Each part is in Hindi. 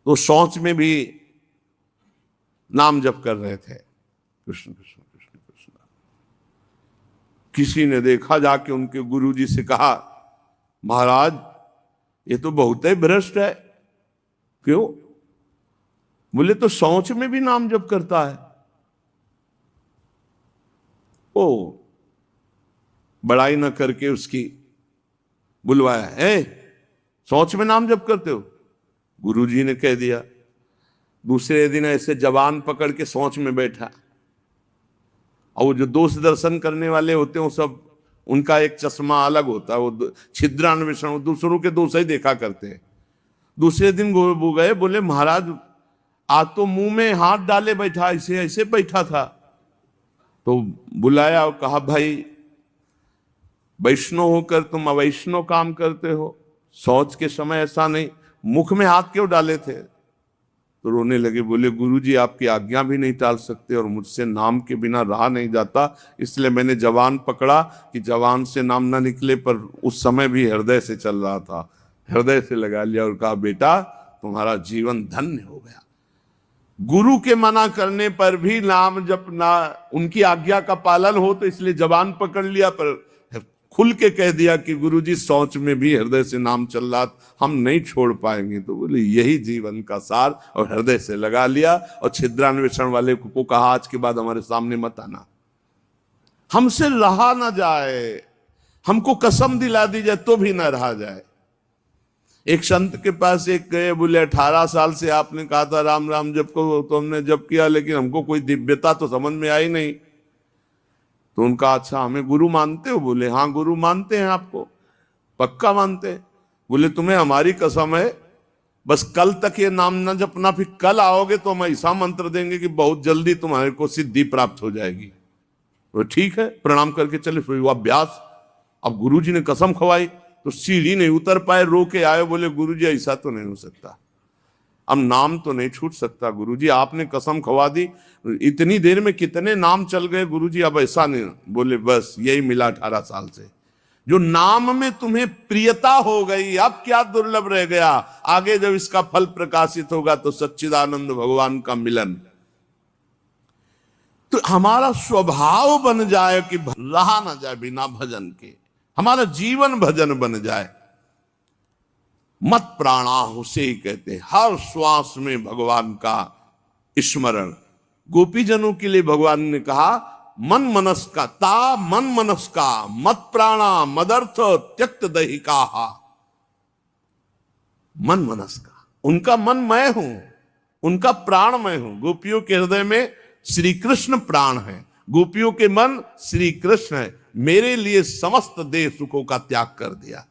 तो शौच में भी नाम जप कर रहे थे, कृष्ण कृष्ण कृष्ण कृष्ण। किसी ने देखा, जाके उनके गुरुजी से कहा, महाराज ये तो बहुत ही भ्रष्ट है। क्यों? बोले तो शौच में भी नाम जप करता है। ओ बड़ाई न करके उसकी बुलवाया, है शौच में नाम जप करते हो? गुरुजी ने कह दिया। दूसरे दिन ऐसे जवान पकड़ के शौच में बैठा, और वो जो दोष दर्शन करने वाले होते हैं वो सब, उनका एक चश्मा अलग होता है, वो छिद्रान्वेषण, वो दूसरों के दोष ही देखा करते हैं। दूसरे दिन वो गए, बोले महाराज आज तो मुंह में हाथ डाले बैठा, ऐसे ऐसे बैठा था। तो बुलाया और कहा, भाई वैष्णव होकर तुम अवैष्णव काम करते हो, शौच के समय ऐसा नहीं, मुख में हाथ क्यों डाले थे? तो रोने लगे, बोले गुरुजी आपकी आज्ञा भी नहीं टाल सकते और मुझसे नाम के बिना रहा नहीं जाता, इसलिए मैंने जवान पकड़ा कि जवान से नाम ना निकले, पर उस समय भी हृदय से चल रहा था, हृदय से लगा लिया और कहा बेटा तुम्हारा जीवन धन्य हो गया। गुरु के मना करने पर भी नाम जपना, उनकी आज्ञा का पालन हो, तो इसलिए जवान पकड़ लिया, पर खुल के कह दिया कि गुरुजी शौच में भी हृदय से नाम चल रहा, हम नहीं छोड़ पाएंगे। तो बोले यही जीवन का सार, और हृदय से लगा लिया। और छिद्रान्वेषण वाले को कहा, आज के बाद हमारे सामने मत आना, हमसे रहा ना जाए, हमको कसम दिला दी जाए तो भी ना रहा जाए। एक संत के पास एक गए, बोले 18 साल से आपने कहा था राम राम जप को, तो हमने जप किया, लेकिन हमको कोई दिव्यता तो समझ में आई नहीं। तो उनका, अच्छा हमें गुरु मानते हो? बोले हाँ गुरु मानते हैं, आपको पक्का मानते हैं। बोले तुम्हें हमारी कसम है, बस कल तक ये नाम न जपना, फिर कल आओगे तो हम ऐसा मंत्र देंगे कि बहुत जल्दी तुम्हारे को सिद्धि प्राप्त हो जाएगी। तो ठीक है, प्रणाम करके चले, फिर हुआ अभ्यास। अब गुरुजी ने कसम खवाई तो सीढ़ी नहीं उतर पाए, रो के आए, बोले गुरुजी ऐसा तो नहीं हो सकता, अब नाम तो नहीं छूट सकता गुरुजी, आपने कसम खवा दी, इतनी देर में कितने नाम चल गए गुरुजी, अब ऐसा नहीं। बोले बस यही मिला 18 साल से, जो नाम में तुम्हें प्रियता हो गई, अब क्या दुर्लभ रह गया, आगे जब इसका फल प्रकाशित होगा तो सच्चिदानंद भगवान का मिलन। तो हमारा स्वभाव बन जाए कि रहा ना जाए बिना भजन के, हमारा जीवन भजन बन जाए। मत प्राणा उसे ही कहते हैं, हर श्वास में भगवान का स्मरण। गोपीजनों के लिए भगवान ने कहा मन मनस का ता, मन मनस का मत प्राणा मदर्थ त्यक्त दहिका। मन मनस का, उनका मन मैं हूं, उनका प्राण मैं हूं। गोपियों के हृदय में श्री कृष्ण प्राण है, गोपियों के मन श्री कृष्ण है। मेरे लिए समस्त देह सुखों का त्याग कर दिया।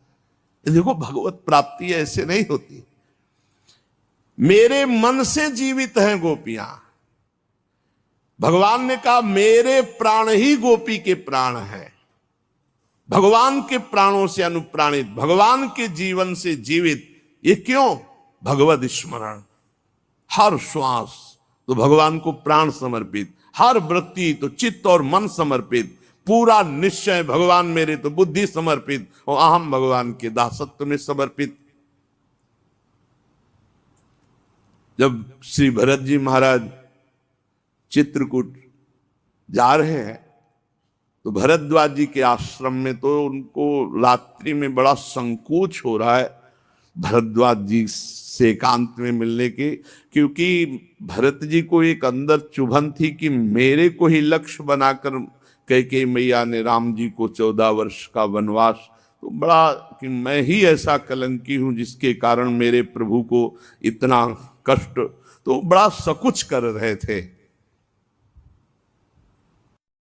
देखो भगवत प्राप्ति ऐसे नहीं होती, मेरे मन से जीवित हैं गोपियां। भगवान ने कहा मेरे प्राण ही गोपी के प्राण हैं, भगवान के प्राणों से अनुप्राणित, भगवान के जीवन से जीवित। ये क्यों? भगवत स्मरण, हर श्वास तो भगवान को प्राण समर्पित, हर वृत्ति तो चित्त और मन समर्पित, पूरा निश्चय भगवान मेरे तो बुद्धि समर्पित, और अहम भगवान के दासत्व में समर्पित। जब श्री भरत जी महाराज चित्रकूट जा रहे हैं तो भरद्वाज जी के आश्रम में तो उनको रात्रि में बड़ा संकोच हो रहा है भरद्वाज जी से एकांत में मिलने की, क्योंकि भरत जी को एक अंदर चुभन थी कि मेरे को ही लक्ष्य बनाकर कैकेयी मैया ने राम जी को 14 वर्ष का वनवास, तो बड़ा कि मैं ही ऐसा कलंकी हूं जिसके कारण मेरे प्रभु को इतना कष्ट, तो बड़ा सकुच कर रहे थे।